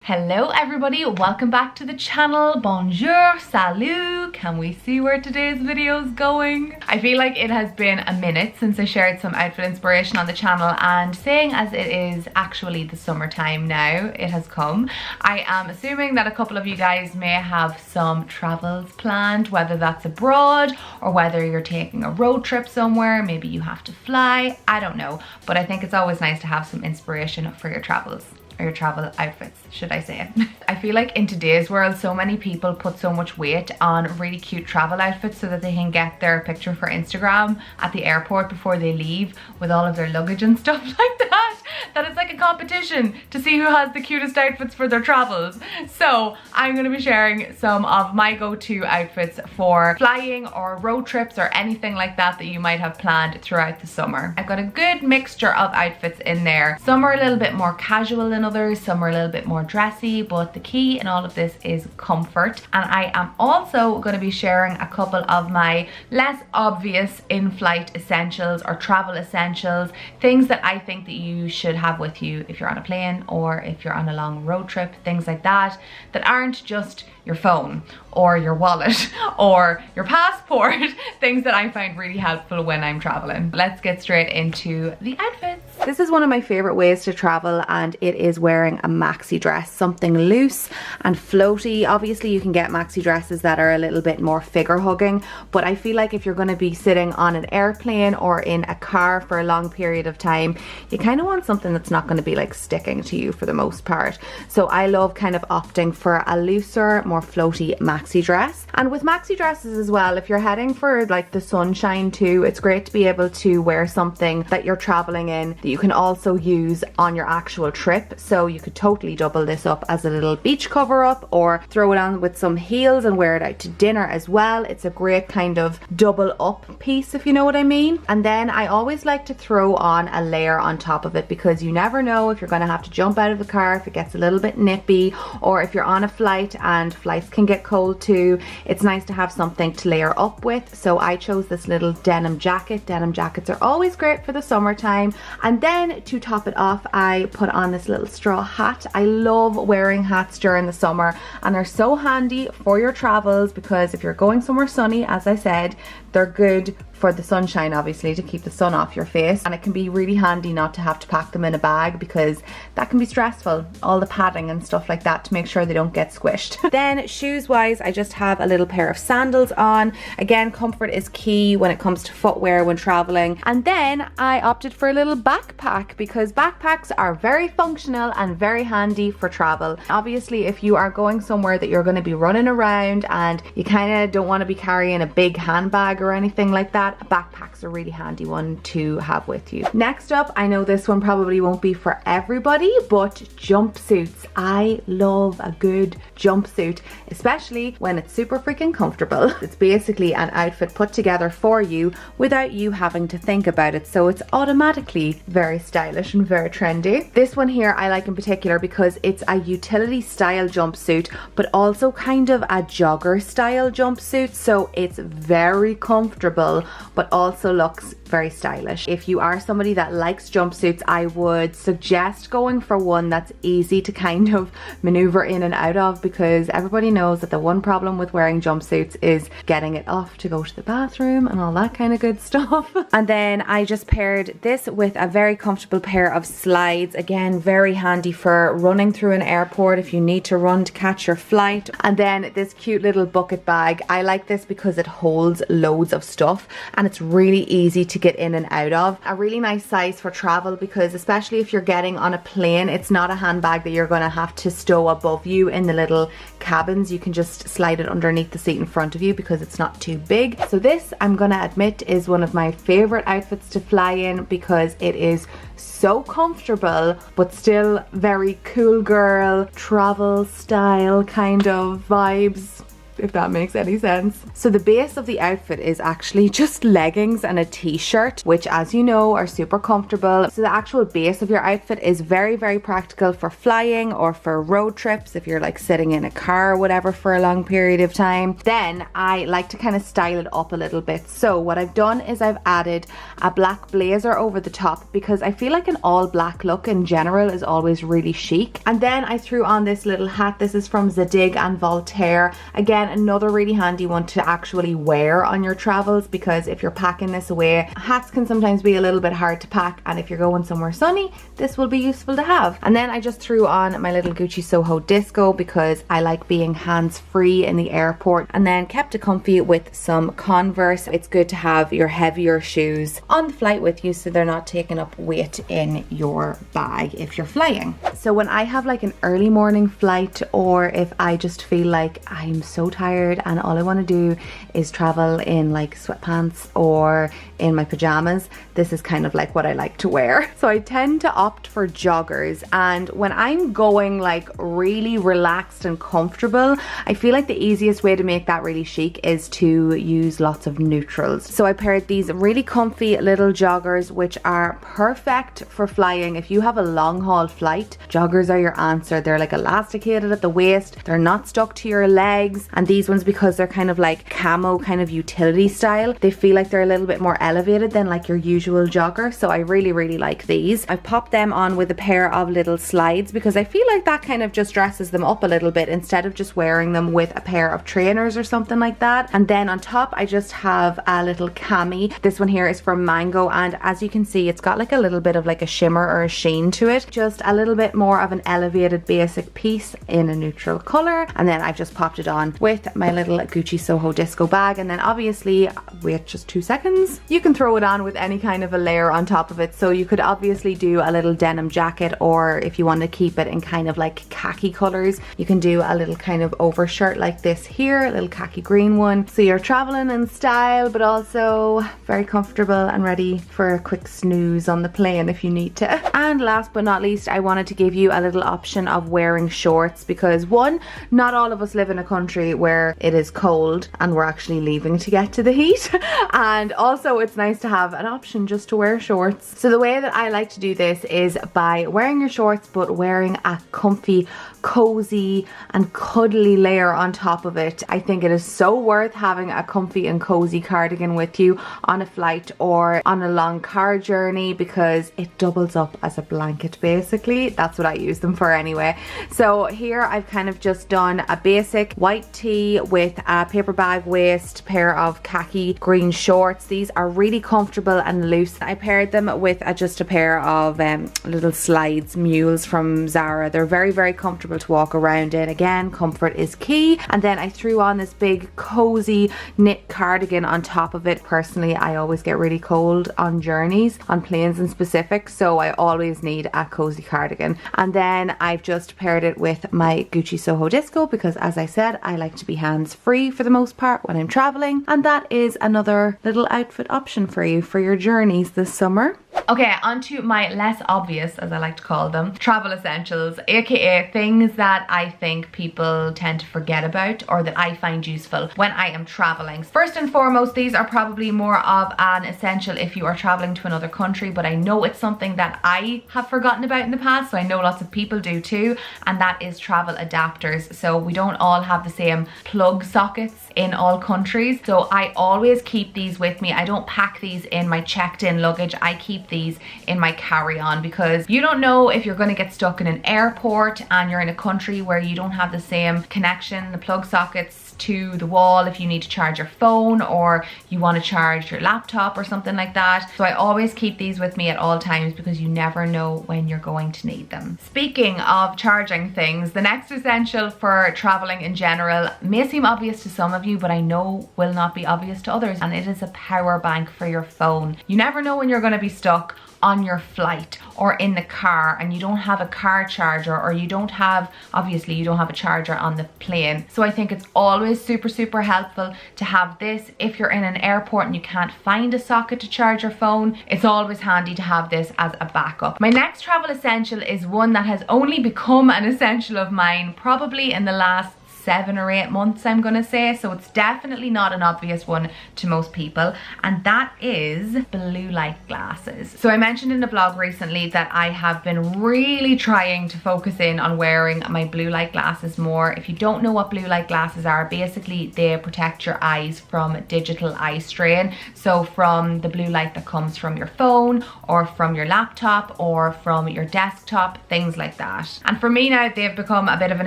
Hello everybody, welcome back to the channel. Bonjour, salut. Can we see where today's video is going? I feel like it has been a minute since I shared some outfit inspiration on the channel, and saying as it is actually the summertime now, it has come. I am assuming that a couple of you guys may have some travels planned, whether that's abroad or whether you're taking a road trip somewhere, maybe you have to fly, I don't know. But I think it's always nice to have some inspiration for your travels. Or your travel outfits, should I say. I feel like in today's world, so many people put so much weight on really cute travel outfits so that they can get their picture for Instagram at the airport before they leave with all of their luggage and stuff like that, that it's like a competition to see who has the cutest outfits for their travels. So I'm gonna be sharing some of my go-to outfits for flying or road trips or anything like that that you might have planned throughout the summer. I've got a good mixture of outfits in there. Some are a little bit more casual than others, some are a little bit more dressy, but the key in all of this is comfort. And I am also going to be sharing a couple of my less obvious in-flight essentials or travel essentials, things that I think that you should have with you if you're on a plane or if you're on a long road trip, things like that, that aren't just your phone or your wallet or your passport, things that I find really helpful when I'm traveling. Let's get straight into the outfits. This is one of my favorite ways to travel, and it is wearing a maxi dress, something loose and floaty. Obviously you can get maxi dresses that are a little bit more figure hugging, but I feel like if you're going to be sitting on an airplane or in a car for a long period of time, you kind of want something that's not going to be like sticking to you for the most part. So I love kind of opting for a looser, more floaty maxi dress. And with maxi dresses as well, if you're heading for like the sunshine too, it's great to be able to wear something that you're traveling in that you can also use on your actual trip. So you could totally double this up as a little beach cover up, or throw it on with some heels and wear it out to dinner as well. It's a great kind of double up piece, if you know what I mean. And then I always like to throw on a layer on top of it, because you never know if you're going to have to jump out of the car if it gets a little bit nippy, or if you're on a flight, and flights can get cold too. It's nice to have something to layer up with. So I chose this little denim jacket. Denim jackets are always great for the summertime. And then to top it off, I put on this little straw hat. I love wearing hats during the summer, and they're so handy for your travels, because if you're going somewhere sunny, as I said, they're good for the sunshine, obviously, to keep the sun off your face. And it can be really handy not to have to pack them in a bag, because that can be stressful, all the padding and stuff like that, to make sure they don't get squished. Then shoes wise, I just have a little pair of sandals on. Again, comfort is key when it comes to footwear when traveling. And then I opted for a little backpack, because backpacks are very functional and very handy for travel. Obviously, if you are going somewhere that you're going to be running around and you kind of don't want to be carrying a big handbag or anything like that, a backpack's a really handy one to have with you. Next up, I know this one probably won't be for everybody, but jumpsuits. I love a good jumpsuit, especially when it's super freaking comfortable. It's basically an outfit put together for you without you having to think about it, so it's automatically very stylish and very trendy. This one here I like in particular because it's a utility style jumpsuit, but also kind of a jogger style jumpsuit, so it's very comfortable but also looks very stylish. If you are somebody that likes jumpsuits, I would suggest going for one that's easy to kind of maneuver in and out of, because everybody knows that the one problem with wearing jumpsuits is getting it off to go to the bathroom and all that kind of good stuff. And then I just paired this with a very comfortable pair of slides. Again, very handy for running through an airport if you need to run to catch your flight. And then this cute little bucket bag. I like this because it holds loads of stuff and it's really easy to get in and out of. A really nice size for travel, because especially if you're getting on a plane, it's not a handbag that you're going to have to stow above you in the little cabins. You can just slide it underneath the seat in front of you because it's not too big. So this, I'm going to admit, is one of my favorite outfits to fly in, because it is so comfortable but still very cool girl travel style kind of vibes. if that makes any sense. So the base of the outfit is actually just leggings and a t-shirt, which as you know are super comfortable. So the actual base of your outfit is very, very practical for flying or for road trips if you're like sitting in a car or whatever for a long period of time. Then I like to kind of style it up a little bit. So what I've done is I've added a black blazer over the top because I feel like an all black look in general is always really chic. And then I threw on this little hat. This is from Zadig and Voltaire. Again, another really handy one to actually wear on your travels, because if you're packing this away, hats can sometimes be a little bit hard to pack, and if you're going somewhere sunny, this will be useful to have. And then I just threw on my little Gucci Soho Disco because I like being hands-free in the airport, and then kept it comfy with some Converse. It's good to have your heavier shoes on the flight with you so they're not taking up weight in your bag if you're flying. So when I have like an early morning flight, or if I just feel like I'm so tired and all I want to do is travel in like sweatpants or in my pajamas, this is kind of like what I like to wear. So I tend to opt for joggers, and when I'm going like really relaxed and comfortable, I feel like the easiest way to make that really chic is to use lots of neutrals. So I paired these really comfy little joggers, which are perfect for flying. If you have a long haul flight, joggers are your answer. They're like elasticated at the waist, they're not stuck to your legs, and these ones, because they're kind of like camo kind of utility style, they feel like they're a little bit more elevated than like your usual jogger. So I really like these. I've popped them on with a pair of little slides because I feel like that kind of just dresses them up a little bit instead of just wearing them with a pair of trainers or something like that. And then on top I just have a little cami. This one here is from Mango, and as you can see, it's got like a little bit of like a shimmer or a sheen to it, just a little bit more of an elevated basic piece in a neutral color. And then I've just popped it on with my little Gucci Soho Disco bag, and then obviously, wait just 2 seconds, you can throw it on with any kind of a layer on top of it. So you could obviously do a little denim jacket, or if you want to keep it in kind of like khaki colors, you can do a little kind of overshirt like this here, a little khaki green one. So you're traveling in style but also very comfortable and ready for a quick snooze on the plane if you need to. And last but not least, I wanted to give you a little option of wearing shorts, because one, not all of us live in a country where it is cold and we're actually leaving to get to the heat, and also it's nice to have an option just to wear shorts. So the way that I like to do this is by wearing your shorts but wearing a comfy, cozy and cuddly layer on top of it. I think it is so worth having a comfy and cozy cardigan with you on a flight or on a long car journey, because it doubles up as a blanket basically. That's what I use them for anyway. So here I've kind of just done a basic white tee with a paper bag waist, pair of khaki green shorts. These are really comfortable and loose. I paired them with just a pair of little slides, mules from Zara. They're very comfortable to walk around in. Again, comfort is key. And then I threw on this big cozy knit cardigan on top of it. Personally, I always get really cold on journeys, on planes in specific, so I always need a cozy cardigan. And then I've just paired it with my Gucci Soho Disco because, as I said, I like to be hands-free for the most part when I'm traveling, and that is another little outfit option for you for your journeys this summer. Okay, on to my less obvious, as I like to call them, travel essentials, aka things that I think people tend to forget about or that I find useful when I am traveling. First and foremost, these are probably more of an essential if you are traveling to another country, but I know it's something that I have forgotten about in the past, so I know lots of people do too, and that is travel adapters. So we don't all have the same plug sockets in all countries, so I always keep these with me. I don't pack these in my checked-in luggage. I keep these in my carry-on because you don't know if you're going to get stuck in an airport and you're in a country where you don't have the same connection, the plug sockets to the wall, if you need to charge your phone or you want to charge your laptop or something like that. So I always keep these with me at all times because you never know when you're going to need them. Speaking of charging things, the next essential for traveling in general may seem obvious to some of you, but I know will not be obvious to others, and it is a power bank for your phone. You never know when you're going to be stuck on your flight or in the car and you don't have a car charger, or you don't have, obviously you don't have a charger on the plane. So I think it's always super helpful to have this. If you're in an airport and you can't find a socket to charge your phone, it's always handy to have this as a backup. My next travel essential is one that has only become an essential of mine probably in the last 7 or 8 months, I'm gonna say, so it's definitely not an obvious one to most people, and that is blue light glasses. So I mentioned in a vlog recently that I have been really trying to focus in on wearing my blue light glasses more. If you don't know what blue light glasses are, basically they protect your eyes from digital eye strain, so from the blue light that comes from your phone or from your laptop or from your desktop, things like that. And for me now, they've become a bit of an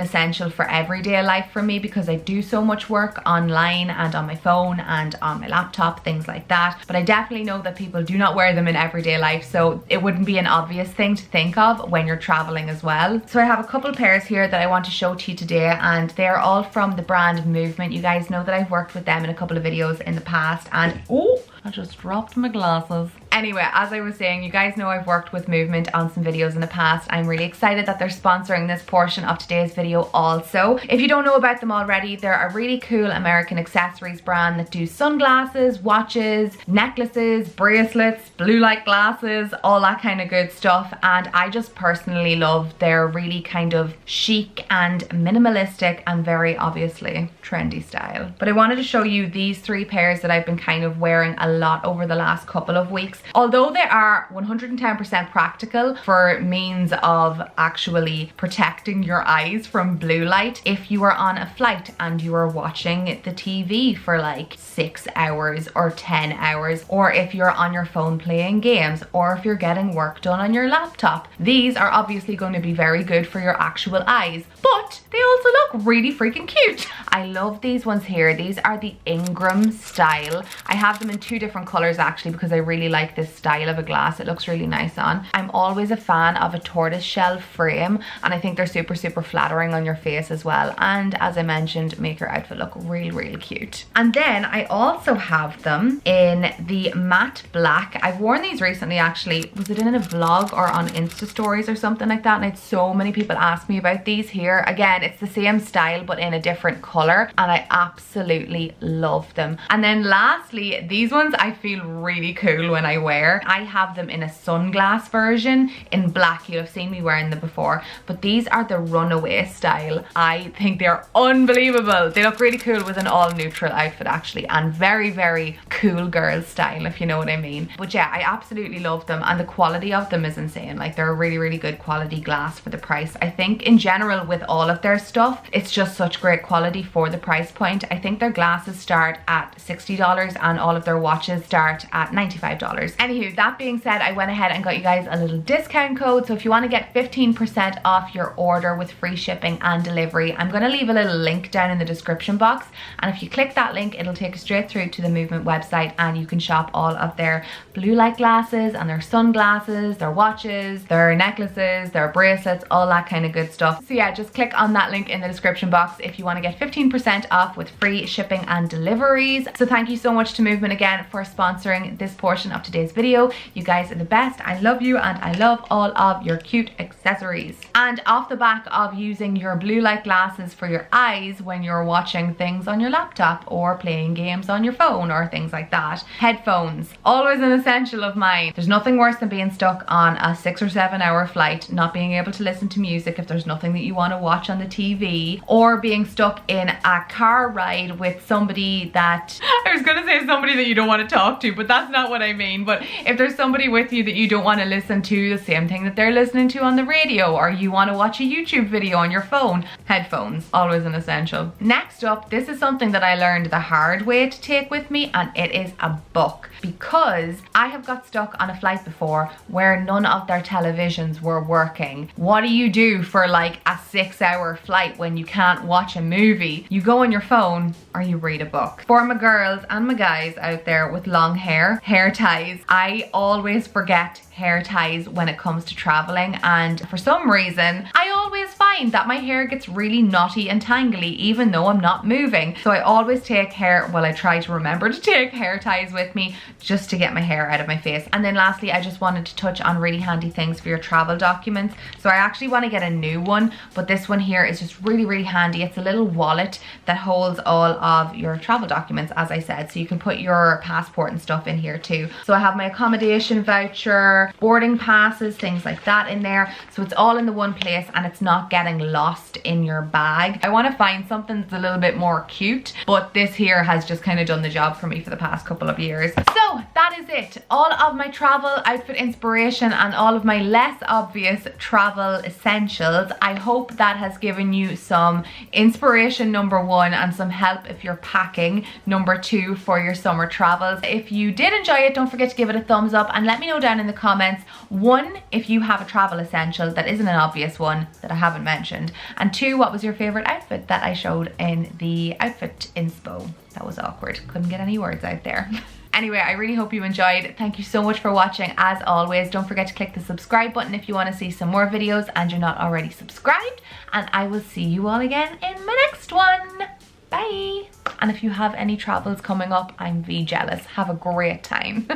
essential for everyday life for me because I do so much work online and on my phone and on my laptop, things like that. But I definitely know that people do not wear them in everyday life, so it wouldn't be an obvious thing to think of when you're traveling as well. So I have a couple pairs here that I want to show to you today, and they're all from the brand Movement. You guys know that I've worked with them in a couple of videos in the past, and oh, I just dropped my glasses. Anyway, as I was saying, you guys know I've worked with Movement on some videos in the past. I'm really excited that they're sponsoring this portion of today's video also. If you don't know about them already, they're a really cool American accessories brand that do sunglasses, watches, necklaces, bracelets, blue light glasses, all that kind of good stuff. And I just personally love their really kind of chic and minimalistic and very obviously trendy style. But I wanted to show you these 3 pairs that I've been kind of wearing a lot over the last couple of weeks. Although they are 110% practical for means of actually protecting your eyes from blue light, if you are on a flight and you are watching the TV for like 6 hours or 10 hours, or if you're on your phone playing games, or if you're getting work done on your laptop, these are obviously going to be very good for your actual eyes, but they also look really freaking cute. I love these ones here. These are the Ingram style. I have them in 2 different colors actually because I really like this style of a glass. It looks really nice on. I'm always a fan of a tortoise shell frame, and I think they're super flattering on your face as well, and as I mentioned, make your outfit look really cute. And then I also have them in the matte black. I've worn these recently actually. Was it in a vlog or on Insta stories or something like that, and I had so many people ask me about these here. Again, it's the same style but in a different color, and I absolutely love them. And then lastly, these ones I feel really cool when I wear. I have them in a sunglass version in black. You'll have seen me wearing them before, but these are the runaway style. I think they're unbelievable. They look really cool with an all neutral outfit actually, and very cool girl style, if you know what I mean. But yeah, I absolutely love them, and the quality of them is insane. Like, they're a really good quality glass for the price. I think in general with all of their stuff, it's just such great quality for the price point. I think their glasses start at $60 and all of their watches start at $95. Anywho, that being said, I went ahead and got you guys a little discount code. So if you want to get 15% off your order with free shipping and delivery, I'm going to leave a little link down in the description box, and if you click that link, it'll take you straight through to the Movement website, and you can shop all of their blue light glasses and their sunglasses, their watches, their necklaces, their bracelets, all that kind of good stuff. So yeah, just click on that link in the description box if you want to get 15% off with free shipping and deliveries. So thank you so much to Movement again for sponsoring this portion of today's video. You guys are the best. I love you, and I love all of your cute accessories. And off the back of using your blue light glasses for your eyes when you're watching things on your laptop or playing games on your phone or things like that, headphones, always an essential of mine. There's nothing worse than being stuck on a 6 or 7 hour flight, not being able to listen to music if there's nothing that you want to watch on the TV, or being stuck in a car ride with somebody that, I was gonna say somebody that you don't want to talk to, but that's not what I mean. But if there's somebody with you that you don't want to listen to the same thing that they're listening to on the radio, or you want to watch a YouTube video on your phone, headphones, always an essential. Next up, this is something that I learned the hard way to take with me, and it is a book, because I have got stuck on a flight before where none of their televisions were working. What do you do for like a 6 hour flight when you can't watch a movie? You go on your phone or you read a book. For my girls and my guys out there with long hair ties, I always forget hair ties when it comes to traveling, and for some reason I always find that my hair gets really knotty and tangly even though I'm not moving. So I always take I try to remember to take hair ties with me just to get my hair out of my face. And then lastly, I just wanted to touch on really handy things for your travel documents. So I actually want to get a new one, but this one here is just really handy. It's a little wallet that holds all of your travel documents, as I said, so you can put your passport and stuff in here too. So I have my accommodation voucher, boarding passes, things like that in there, so it's all in the one place and it's not getting getting lost in your bag. I want to find something that's a little bit more cute, but this here has just kind of done the job for me for the past couple of years. So that is it. All of my travel outfit inspiration and all of my less obvious travel essentials. I hope that has given you some inspiration, number one, and some help if you're packing, number two, for your summer travels. If you did enjoy it, don't forget to give it a thumbs up and let me know down in the comments, one, if you have a travel essential that isn't an obvious one that I haven't mentioned, and two, what was your favorite outfit that I showed in the outfit inspo. That was awkward, couldn't get any words out there. Anyway, I really hope you enjoyed. Thank you so much for watching. As always, don't forget to click the subscribe button if you want to see some more videos and you're not already subscribed. And I will see you all again in my next one. Bye. And if you have any travels coming up, I'm jealous. Have a great time.